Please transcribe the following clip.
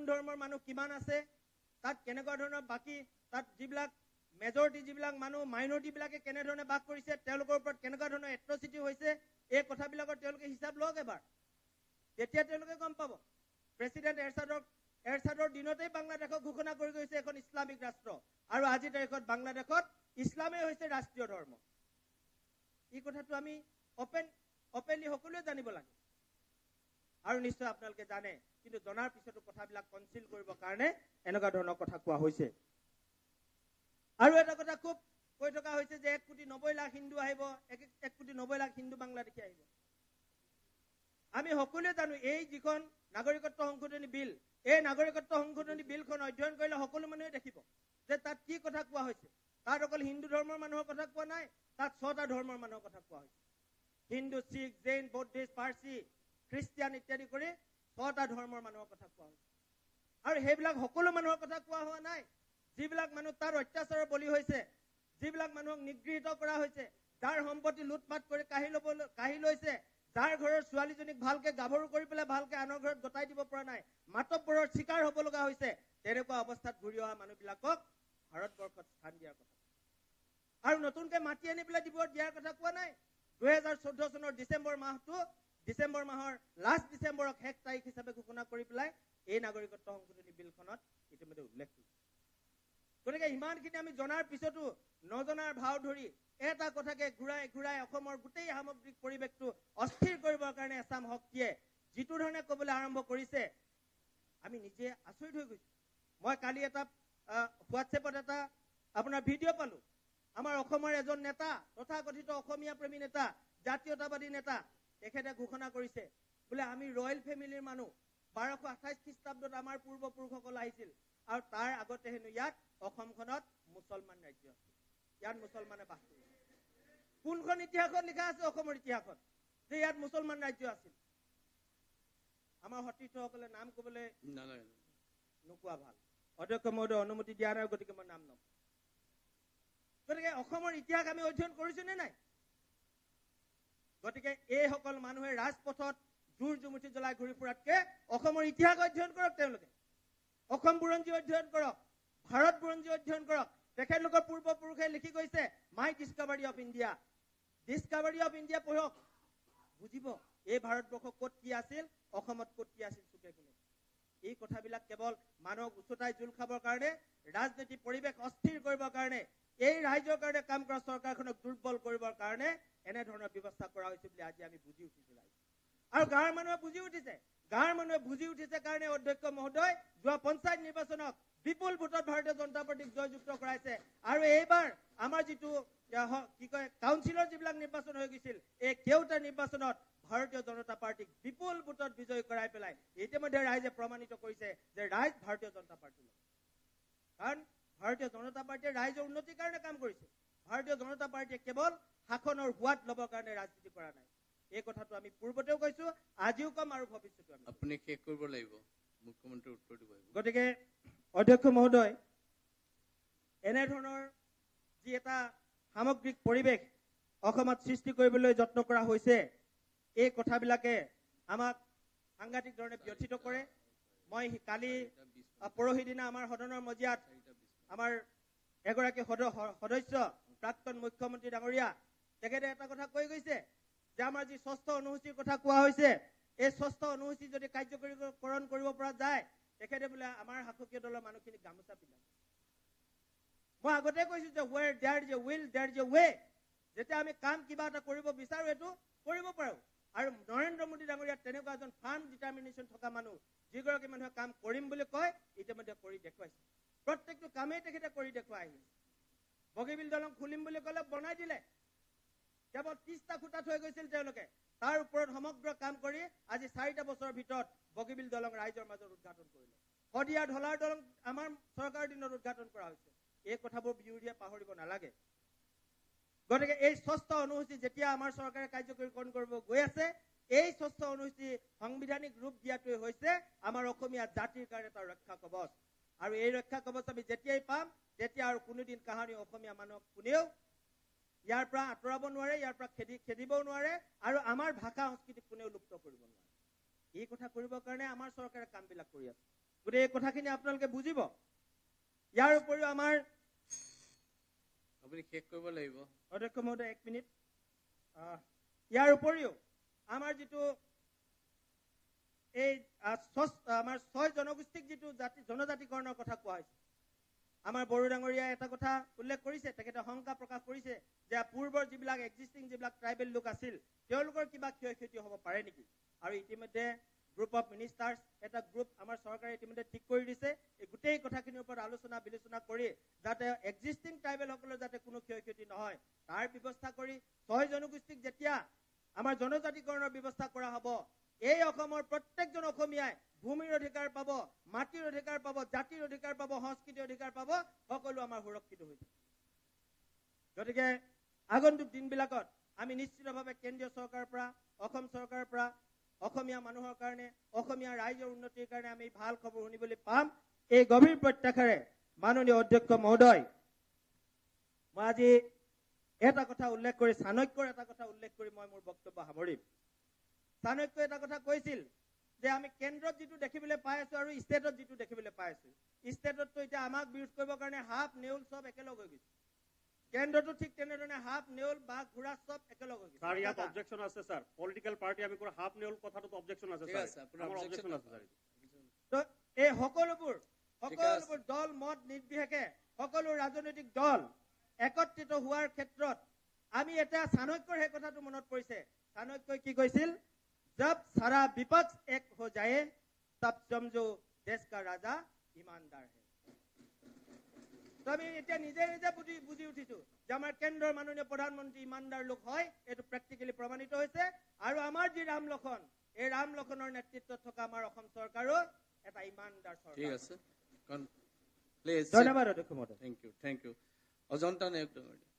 কোন ধৰ্মৰ মানুহ কিমান আছে, তাত কেনেকুৱা ধৰণৰ বাকী তাত যিবিলাক মেজৰিটি যিবিলাক মানুহ মাইনৰিটিবিলাকে কেনেধৰণে বাস কৰিছে, তেওঁলোকৰ ওপৰত কেনেকুৱা ধৰণৰ এট্ৰচিটি হৈছে, এই কথাবিলাকৰ তেওঁলোকে হিচাপ লওক এবাৰ। তেতিয়া তেওঁলোকে গম পাব। প্ৰেচিডেণ্ট এৰছাদৰ দিনতেই বাংলাদেশক ঘোষণা কৰি গৈছে এখন ইছলামিক ৰাষ্ট্ৰ, আৰু আজিৰ তাৰিখত বাংলাদেশত ইছলামেই হৈছে ৰাষ্ট্ৰীয় ধৰ্ম। এই কথাটো আমি অপেনলি সকলোৱে জানিব লাগে, আৰু নিশ্চয় আপোনালোকে জানে, কিন্তু জনাৰ পিছতো কথাবিলাক কনচিল কৰিবৰ কাৰণে এনেকুৱা ধৰণৰ কথা কোৱা হৈছে। আৰু এটা কথা খুব কৈ থকা হৈছে যে 1,90,00,000 হিন্দু আহিব, 1,90,00,000 হিন্দু বাংলাদেশী আহিব। আমি সকলোৱে জানো এই যিখন নাগৰিকত্ব সংশোধনী বিল, এই নাগৰিকত্ব সংশোধনী বিলখন অধ্যয়ন কৰিলে সকলো মানুহে দেখিব যে তাত কি কথা কোৱা হৈছে। তাত অকল হিন্দু ধৰ্মৰ মানুহৰ কথা কোৱা নাই, তাত 6টা ধৰ্মৰ মানুহৰ কথা কোৱা হৈছে। হিন্দু, শিখ, জৈন, বৌদ্ধিষ্ট, পাৰ্চী, খ্ৰীষ্টিয়ান ইত্যাদি কৰি 6টা ধৰ্মৰ মানুহৰ কথা কোৱা হৈছে। আৰু সেইবিলাক সকলো মানুহৰ কথা কোৱা হোৱা নাই। যিবিলাক মানুহ তাৰ অত্যাচাৰৰ বলি হৈছে, যিবিলাক মানুহক নিগৃহীত কৰা হৈছে, যাৰ সম্পত্তি লুটপাট কৰি কাঢ়ি লৈছে, যাৰ ঘৰৰ ছোৱালীজনীক ভালকে গাভৰু কৰি পেলাই ভালকে আনৰ ঘৰত গতাই দিব পৰা নাই, মাতব্বৰৰ চিকাৰ হ'ব লগা হৈছে, তেনেকুৱা অৱস্থাত ঘূৰি অহা মানুহবিলাকক ভাৰতবৰ্ষত স্থান দিয়াৰ কথা। আৰু নতুনকে মাতি আনি পেলাই দিয়াৰ কথা কোৱা নাই। 2014 চনৰ ডিচেম্বৰ মাহৰ লাষ্ট ডিচেম্বৰক শেষ তাৰিখ হিচাপে ঘোষণা কৰি পেলাই এই নাগৰিকত্ব সংশোধনী বিলখনত ইতিমধ্যে উল্লেখ কৰিছে। গতিকে ইমানখিনি আমি জনাৰ পিছতো নজনাৰ ভাও ধৰি এটা কথাকে ঘূৰাই ঘূৰাই অসমৰ গোটেই সামগ্ৰিক পৰিৱেশটো অস্থিৰ কৰিবৰ কাৰণে এচাম শক্তিয়ে যিটো ধৰণে ক'বলৈ আৰম্ভ কৰিছে, আমি নিজে আচৰিত হৈ গৈছো। মই কালি এটা হোৱাটছএপত এটা আপোনাৰ ভিডিঅ' পালো। আমাৰ অসমৰ এজন নেতা, তথাকথিত অসমীয়া প্ৰেমী নেতা, জাতীয়তাবাদী নেতা, তেখেতে ঘোষণা কৰিছে বোলে আমি ৰয়েল ফেমিলিৰ মানুহ। 1228 খ্ৰীষ্টাব্দত আমাৰ পূৰ্বপুৰুষসকল আহিছিল, আৰু তাৰ আগতে হেনো ইয়াত অসমখনত মুছলমান ৰাজ্য আছিল, ইয়াত মুছলমানে বাস কৰিছিল। কোনখন ইতিহাসত লিখা আছে অসমৰ ইতিহাসত যে ইয়াত মুছলমান ৰাজ্য আছিল? আমাৰ সতীৰ্থসকলে নাম ক'বলৈ নোকোৱা ভাল। অধ্যক্ষ মহোদয় অনুমতি দিয়া নাই, গতিকে মই নাম নকওঁ। গতিকে অসমৰ ইতিহাস আমি অধ্যয়ন কৰিছো নে নাই? গতিকে এইসকল মানুহে ৰাজপথত জোৰ জুমুঠি জ্বলাই ঘূৰি ফুৰাতকে অসমৰ ইতিহাস অধ্যয়ন কৰক। তেওঁলোকে অসম বুৰঞ্জী অধ্যয়ন কৰক, ভাৰত বুৰঞ্জী অধ্যয়ন কৰক। তেখেতলোকৰ পূৰ্বপুৰুষে লিখি গৈছে my discovery of India. Discovery of India পঢ়ক, বুজিব এই ভাৰতবৰ্ষ ক'ত কি আছিল, অসমত ক'ত কি আছিল চুকে কোণে। এই কথাবিলাক কেৱল মানুহক উচতাই জোল খাবৰ কাৰণে, ৰাজনীতি পৰিৱেশ অস্থিৰ কৰিবৰ কাৰণে, এই ৰাইজৰ কাৰণে কাম কৰা চৰকাৰখনক দুৰ্বল কৰিবৰ কাৰণে এনেধৰণৰ ব্যৱস্থা কৰা হৈছে বুলি আজি আমি বুজি উঠিছো। আৰু গাঁৱৰ মানুহে বুজি উঠিছে। গাঁৱৰ মানুহে বুজি উঠিছে কাৰণে অধ্যক্ষ মহোদয় যোৱা পঞ্চায়ত নিৰ্বাচনত বিপুল ভোটত ভাৰতীয় জনতা পাৰ্টিক জয়যুক্ত কৰাইছে। আৰু এইবাৰ আমাৰ যিটো কি কয় কাউন্সিলৰ যিবিলাক নিৰ্বাচন হৈ গৈছিল, এই কেওটা নিৰ্বাচনত ভাৰতীয় জনতা পাৰ্টিক বিপুল ভোটত বিজয়ী কৰাই পেলাই ইতিমধ্যে ৰাইজে প্ৰমাণিত কৰিছে যে ৰাইজ ভাৰতীয় জনতা পাৰ্টিৰ লগত। কাৰণ ভাৰতীয় জনতা পাৰ্টিয়ে ৰাইজৰ উন্নতিৰ কাৰণে কাম কৰিছে। ভাৰতীয় জনতা পাৰ্টিয়ে কেৱল শাসনৰ সোৱাদ ল'বৰ কাৰণে ৰাজনীতি কৰা নাই। এই কথাটো আমি পূৰ্বতেও কৈছো, আজিও কম আৰু ভৱিষ্যতেও আমি। আপুনি শেষ কৰিব লাগিব, মুখ্যমন্ত্ৰী উত্তৰ দিব। গতিকে অধ্যক্ষ মহোদয়, এনেধৰণৰ যি এটা সামগ্ৰিক পৰিৱেশ অসমত সৃষ্টি কৰিবলৈ যত্ন কৰা হৈছে, এই কথাবিলাকে আমাক সাংঘাতিক ধৰণে ব্যথিত কৰে। মই কালি পৰহি দিনা আমাৰ সদনৰ মজিয়াত আমাৰ এগৰাকী সদস্য প্ৰাক্তন মুখ্যমন্ত্ৰী ডাঙৰীয়া, তেখেতে এটা কথা কৈ গৈছে যে আমাৰ যি 6ষ্ঠ অনুসূচীৰ কথা কোৱা হৈছে, এই 6ষ্ঠ অনুসূচী যদি কাৰ্যকৰীকৰণ কৰিব পৰা যায়, তেখেতে বোলে আমাৰ শাসকীয় দলৰ মানুহখিনিক গামোচা পিন্ধাব। মই আগতে কৈছো যে where there is a will there is a way। যেতিয়া আমি কাম কিবা এটা কৰিব বিচাৰো, এইটো কৰিব পাৰো। আৰু নৰেন্দ্ৰ মোদী ডাঙৰীয়া তেনেকুৱা এজন ফাৰ্ম ডিটাৰমিনেশ্যন থকা মানুহ, যিগৰাকী মানুহে কাম কৰিম বুলি কয় ইতিমধ্যে কৰি দেখুৱাইছে। প্ৰত্যেকটো কামেই তেখেতে কৰি দেখুৱাই আহিছে। বগীবিল দলং খুলিম বুলি ক'লে বনাই দিলে। কেৱল 30টা খুঁটা থৈ গৈছিল তেওঁলোকে, তাৰ ওপৰত সমগ্ৰ কাম কৰি আজি 4টা বছৰৰ ভিতৰত বগীবিল দলং ৰাইজৰ মাজত উদ্ঘাটন কৰিলে। শদিয়া ঢলাৰ দলং আমাৰ চৰকাৰৰ দিনত উদ্ঘাটন কৰা হৈছে। এই কথাবোৰ বিয়ুৰীয়ে পাহৰিব নালাগে। গতিকে এই 6ষ্ঠ অনুসূচী যেতিয়া আমাৰ চৰকাৰে কাৰ্যকৰীকৰণ কৰিব গৈ আছে, এই 6ষ্ঠ অনুসূচী সাংবিধানিক ৰূপ দিয়াটোৱে হৈছে আমাৰ অসমীয়া জাতিৰ কাৰণে এটা ৰক্ষা কৱচ। আৰু এই ৰক্ষা কৱচ আমি যেতিয়াই পাম, তেতিয়া আৰু কোনোদিন কাহানি অসমীয়া মানুহক কোনেও ইয়াৰ পৰা আঁতৰাব নোৱাৰে, ইয়াৰ পৰা খেদিবও নোৱাৰে, আৰু আমাৰ ভাষা সংস্কৃতিক কোনেও লুপ্ত কৰিব নোৱাৰে। এই কথা কৰিবৰ কাৰণে আমাৰ চৰকাৰে কামবিলাক কৰি আছে। গতিকে এই কথাখিনি আপোনালোকে বুজিব। ইয়াৰ উপৰিও আমাৰ আপুনি শেষ কৰিব লাগিব। অধ্যক্ষ মহোদয় 1 মিনিট। ইয়াৰ উপৰিও আমাৰ যিটো এই আমাৰ 6 জনগোষ্ঠীক যিটো জনজাতিকৰণৰ কথা কোৱা হৈছে, আমাৰ বড়ো ডাঙৰীয়াই এটা কথা উল্লেখ কৰিছে, তেখেতে শংকা প্ৰকাশ কৰিছে যে পূৰ্বৰ যিবিলাক এক্সিষ্টিং যিবিলাক ট্ৰাইবেল লোক আছিল তেওঁলোকৰ কিবা ক্ষয় ক্ষতি হ'ব পাৰে নেকি। আৰু ইতিমধ্যে গ্ৰুপ অফ মিনিষ্টাৰ্ছ এটা গ্ৰুপ আমাৰ চৰকাৰে ইতিমধ্যে ঠিক কৰি দিছে। এই গোটেই কথাখিনিৰ ওপৰত আলোচনা বিলোচনা কৰি যাতে এক্সিষ্টিং ট্ৰাইবেলসকলৰ যাতে কোনো ক্ষয় ক্ষতি নহয় তাৰ ব্যৱস্থা কৰি 6 জনগোষ্ঠীক যেতিয়া আমাৰ জনজাতিকৰণৰ ব্যৱস্থা কৰা হ'ব, এই অসমৰ প্ৰত্যেকজন অসমীয়াই ভূমিৰ অধিকাৰ পাব, মাটিৰ অধিকাৰ পাব, জাতিৰ অধিকাৰ পাব, সংস্কৃতিৰ অধিকাৰ পাব, সকলো আমাৰ সুৰক্ষিত হৈ যাব। গতিকে আগন্তুক দিনবিলাকত আমি নিশ্চিতভাৱে কেন্দ্ৰীয় চৰকাৰৰ পৰা, অসম চৰকাৰৰ পৰা অসমীয়া মানুহৰ কাৰণে, অসমীয়া ৰাইজৰ উন্নতিৰ কাৰণে আমি ভাল খবৰ শুনিবলৈ পাম। এই গভীৰ প্ৰত্যাশাৰে মাননীয় অধ্যক্ষ মহোদয়, মই আজি এটা কথা উল্লেখ কৰি, চাণক্যৰ এটা কথা উল্লেখ কৰি মই মোৰ বক্তব্য সামৰিম। চাণক্যই এটা কথা কৈছিল যে আমি কেন্দ্ৰত যিটো দেখিবলৈ পাই আছো আৰু ষ্টেটত যিটো দেখিবলৈ পাই আছো, ষ্টেটততো এতিয়া আমাক বিৰোধ কৰিবৰ কাৰণে সাপ নেউল চব একেলগ হৈ গৈছে, কেন্দ্ৰতো ঠিক তেনেধৰণে সাপ নেউল বাঘ ঘোঁৰা চব একেলগ হৈ গৈছে। স্যার ইয়াত অবজেকশন আছে স্যার, পলিটিক্যাল পার্টি আমি করে হাফ নেউল কথাটো অবজেকশন আছে ঠিক স্যার, আছে, আপোনাৰ আমাৰ objection অবজেকশন আছে স্যাৰ। তো এই সকলোবোৰ দল মত নিৰ্বিশেষে সকলো ৰাজনৈতিক দল একত্ৰিত হোৱাৰ ক্ষেত্ৰত আমি এটা চাণক্যৰ সেই কথাটো মনত পৰিছে। চাণক্যই কি কৈছিল, जब सारा विपक्ष एक हो जाए तब समझो देश का राजा ईमानदार है। তো আমি এতিয়া নিজে নিজে বুজি উঠিছো যে আমাৰ কেন্দ্ৰৰ মাননীয় প্ৰধানমন্ত্ৰী ইমানদাৰ লোক হয়, এইটো প্ৰেক্টিকেলি প্ৰমাণিত হৈছে। আৰু আমাৰ যি ৰাম লক্ষণ, এই ৰাম লক্ষণৰ নেতৃত্বত থকা আমাৰ অসম চৰকাৰো এটা ইমানদাৰ চৰকাৰ। ঠিক আছে, প্লিজ। ধন্যবাদ অধ্যক্ষ মহোদয়। Thank U. অজন্তা নায়ক ডাঙৰীয়া।